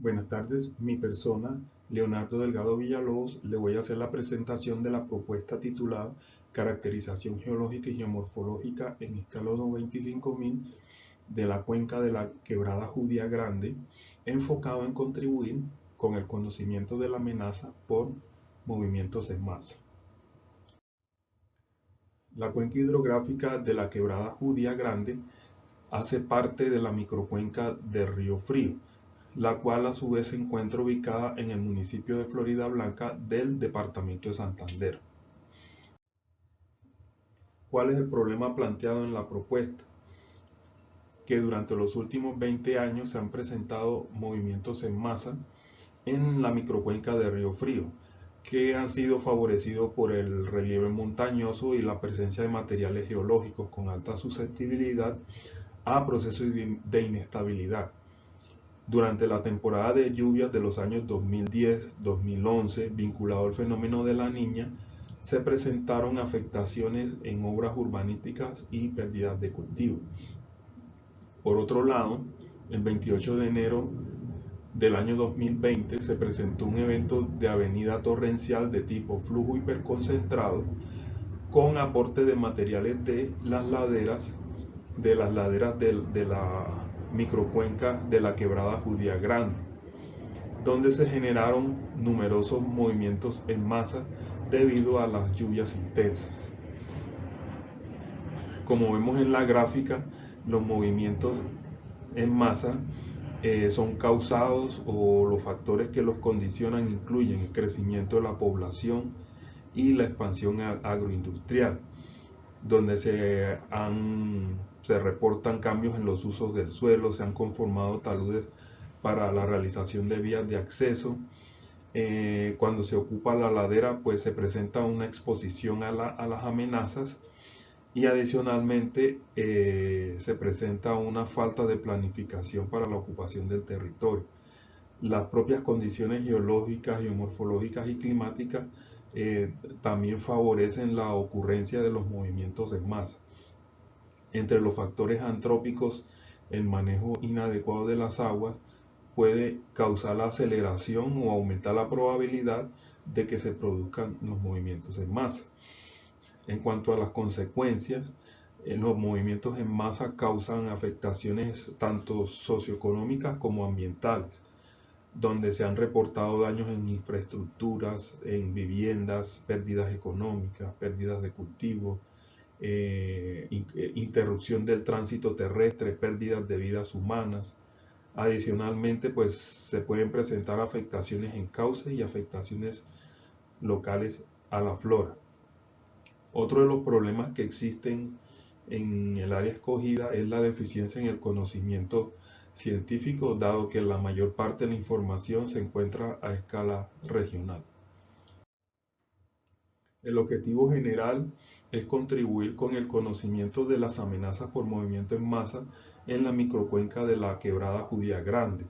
Buenas tardes, mi persona, Leonardo Delgado Villalobos, le voy a hacer la presentación de la propuesta titulada Caracterización geológica y geomorfológica en escala 1/25.000 de la cuenca de la Quebrada Judía Grande, enfocado en contribuir con el conocimiento de la amenaza por movimientos en masa. La cuenca hidrográfica de la Quebrada Judía Grande hace parte de la microcuenca del Río Frío, la cual a su vez se encuentra ubicada en el municipio de Floridablanca del departamento de Santander. ¿Cuál es el problema planteado en la propuesta? Que durante los últimos 20 años se han presentado movimientos en masa en la microcuenca de Río Frío, que han sido favorecidos por el relieve montañoso y la presencia de materiales geológicos con alta susceptibilidad a procesos de inestabilidad. Durante la temporada de lluvias de los años 2010-2011, vinculado al fenómeno de la Niña, se presentaron afectaciones en obras urbanísticas y pérdidas de cultivo. Por otro lado, el 28 de enero del año 2020 se presentó un evento de avenida torrencial de tipo flujo hiperconcentrado con aporte de materiales de las laderas de la microcuenca de la Quebrada Judía Grande, donde se generaron numerosos movimientos en masa debido a las lluvias intensas. Como vemos en la gráfica, los movimientos en masa son causados, o los factores que los condicionan incluyen el crecimiento de la población y la expansión agroindustrial, donde se reportan cambios en los usos del suelo, se han conformado taludes para la realización de vías de acceso. Cuando se ocupa la ladera, pues se presenta una exposición a las amenazas, y adicionalmente se presenta una falta de planificación para la ocupación del territorio. Las propias condiciones geológicas, geomorfológicas y climáticas también favorecen la ocurrencia de los movimientos en masa. Entre los factores antrópicos, el manejo inadecuado de las aguas puede causar la aceleración o aumentar la probabilidad de que se produzcan los movimientos en masa. En cuanto a las consecuencias, los movimientos en masa causan afectaciones tanto socioeconómicas como ambientales, donde se han reportado daños en infraestructuras, en viviendas, pérdidas económicas, pérdidas de cultivo, interrupción del tránsito terrestre, pérdidas de vidas humanas. Adicionalmente, pues se pueden presentar afectaciones en cauce y afectaciones locales a la flora. Otro de los problemas que existen en el área escogida es la deficiencia en el conocimiento científico, dado que la mayor parte de la información se encuentra a escala regional. El objetivo general es contribuir con el conocimiento de las amenazas por movimiento en masa en la microcuenca de la Quebrada Judía Grande,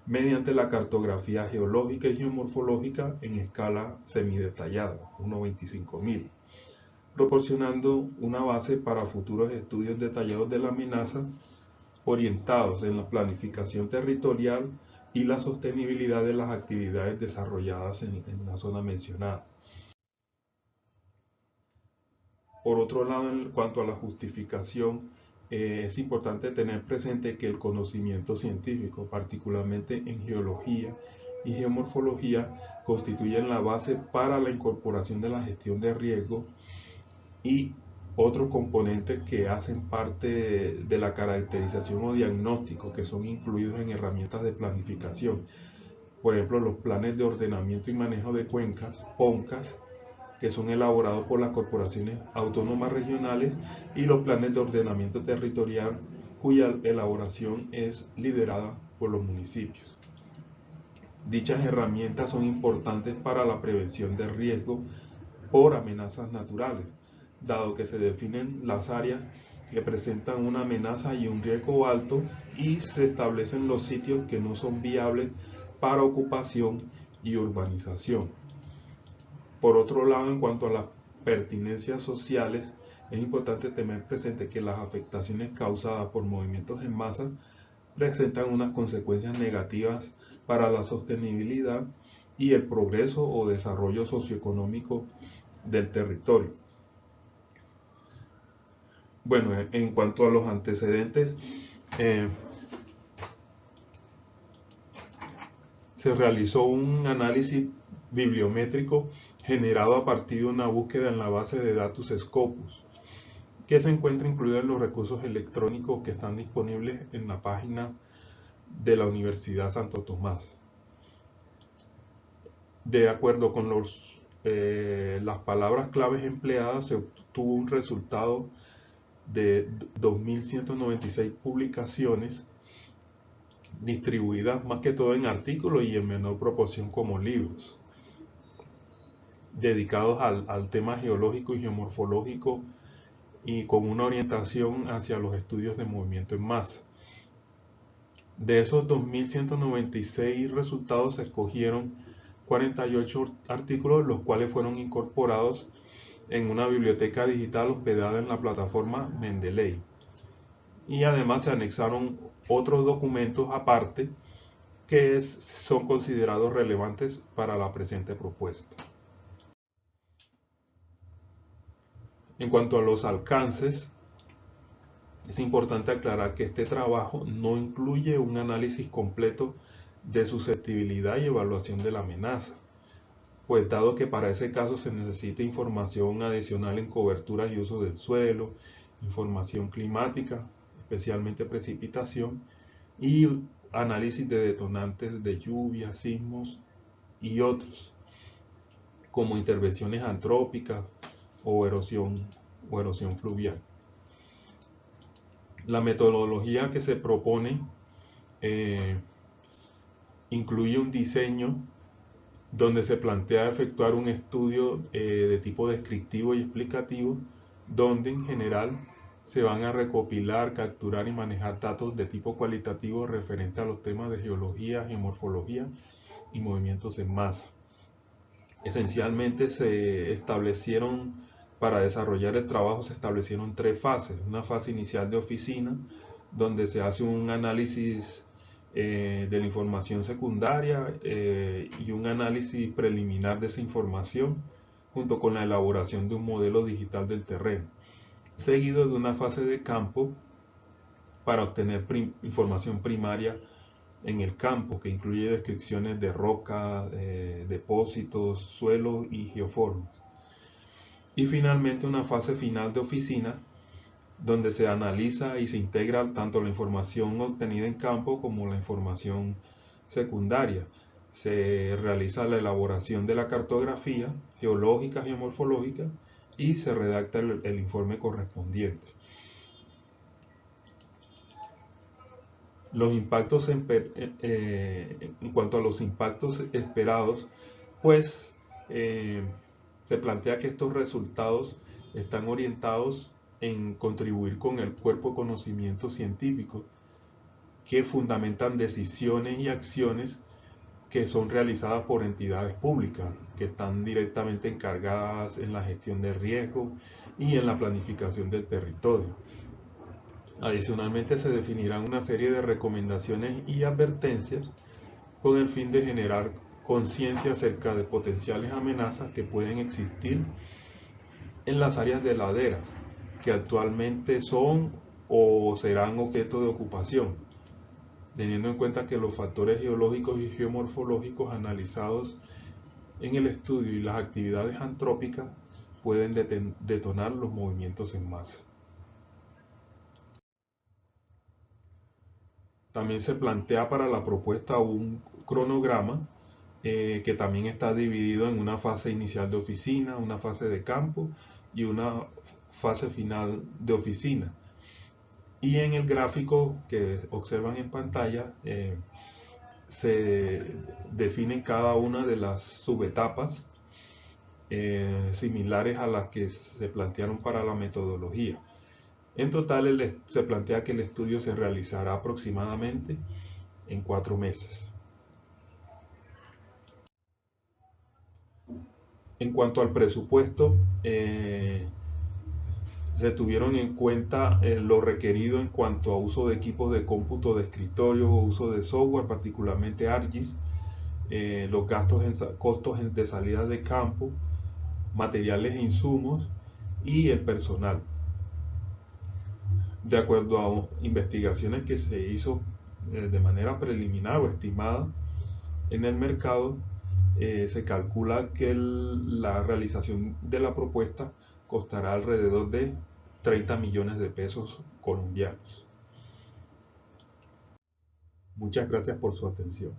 mediante la cartografía geológica y geomorfológica en escala semidetallada, 1/25.000, proporcionando una base para futuros estudios detallados de la amenaza orientados en la planificación territorial y la sostenibilidad de las actividades desarrolladas en la zona mencionada. Por otro lado, en cuanto a la justificación, es importante tener presente que el conocimiento científico, particularmente en geología y geomorfología, constituyen la base para la incorporación de la gestión de riesgo y otros componentes que hacen parte de la caracterización o diagnóstico, que son incluidos en herramientas de planificación. Por ejemplo, los planes de ordenamiento y manejo de cuencas, PONCAS, que son elaborados por las corporaciones autónomas regionales, y los planes de ordenamiento territorial, cuya elaboración es liderada por los municipios. Dichas herramientas son importantes para la prevención de riesgo por amenazas naturales, dado que se definen las áreas que presentan una amenaza y un riesgo alto, y se establecen los sitios que no son viables para ocupación y urbanización. Por otro lado, en cuanto a las pertinencias sociales, es importante tener presente que las afectaciones causadas por movimientos en masa presentan unas consecuencias negativas para la sostenibilidad y el progreso o desarrollo socioeconómico del territorio. Bueno, en cuanto a los antecedentes, se realizó un análisis bibliométrico generado a partir de una búsqueda en la base de datos Scopus, que se encuentra incluida en los recursos electrónicos que están disponibles en la página de la Universidad Santo Tomás. De acuerdo con las palabras claves empleadas, se obtuvo un resultado de 2.196 publicaciones distribuidas más que todo en artículos y en menor proporción como libros, dedicados al tema geológico y geomorfológico y con una orientación hacia los estudios de movimiento en masa. De esos 2.196 resultados se escogieron 48 artículos, los cuales fueron incorporados en una biblioteca digital hospedada en la plataforma Mendeley. Y además se anexaron otros documentos aparte que son considerados relevantes para la presente propuesta. En cuanto a los alcances, es importante aclarar que este trabajo no incluye un análisis completo de susceptibilidad y evaluación de la amenaza, pues dado que para ese caso se necesita información adicional en coberturas y uso del suelo, información climática, especialmente precipitación, y análisis de detonantes de lluvia, sismos y otros, como intervenciones antrópicas o erosión fluvial. La metodología que se propone incluye un diseño donde se plantea efectuar un estudio de tipo descriptivo y explicativo, donde en general se van a recopilar, capturar y manejar datos de tipo cualitativo referente a los temas de geología, geomorfología y movimientos en masa. Esencialmente para desarrollar el trabajo se establecieron tres fases. Una fase inicial de oficina, donde se hace un análisis de la información secundaria y un análisis preliminar de esa información, junto con la elaboración de un modelo digital del terreno, seguido de una fase de campo para obtener información primaria en el campo, que incluye descripciones de roca, depósitos, suelos y geoformas. Y finalmente una fase final de oficina, donde se analiza y se integra tanto la información obtenida en campo como la información secundaria. Se realiza la elaboración de la cartografía geológica, geomorfológica, y se redacta el informe correspondiente. Los impactos en cuanto a los impactos esperados, pues se plantea que estos resultados están orientados en contribuir con el cuerpo de conocimiento científico que fundamentan decisiones y acciones que son realizadas por entidades públicas que están directamente encargadas en la gestión de riesgo y en la planificación del territorio. Adicionalmente, se definirán una serie de recomendaciones y advertencias con el fin de generar conciencia acerca de potenciales amenazas que pueden existir en las áreas de laderas que actualmente son o serán objeto de ocupación, teniendo en cuenta que los factores geológicos y geomorfológicos analizados en el estudio y las actividades antrópicas pueden detonar los movimientos en masa. También se plantea para la propuesta un cronograma que también está dividido en una fase inicial de oficina, una fase de campo y una fase final de oficina. Y en el gráfico que observan en pantalla se definen cada una de las subetapas similares a las que se plantearon para la metodología. En total se plantea que el estudio se realizará aproximadamente en 4 meses. En cuanto al presupuesto, Se tuvieron en cuenta lo requerido en cuanto a uso de equipos de cómputo de escritorio o uso de software, particularmente ARGIS, los costos de salida de campo, materiales e insumos y el personal. De acuerdo a investigaciones que se hizo de manera preliminar o estimada en el mercado, se calcula que la realización de la propuesta costará alrededor de 30 millones de pesos colombianos. Muchas gracias por su atención.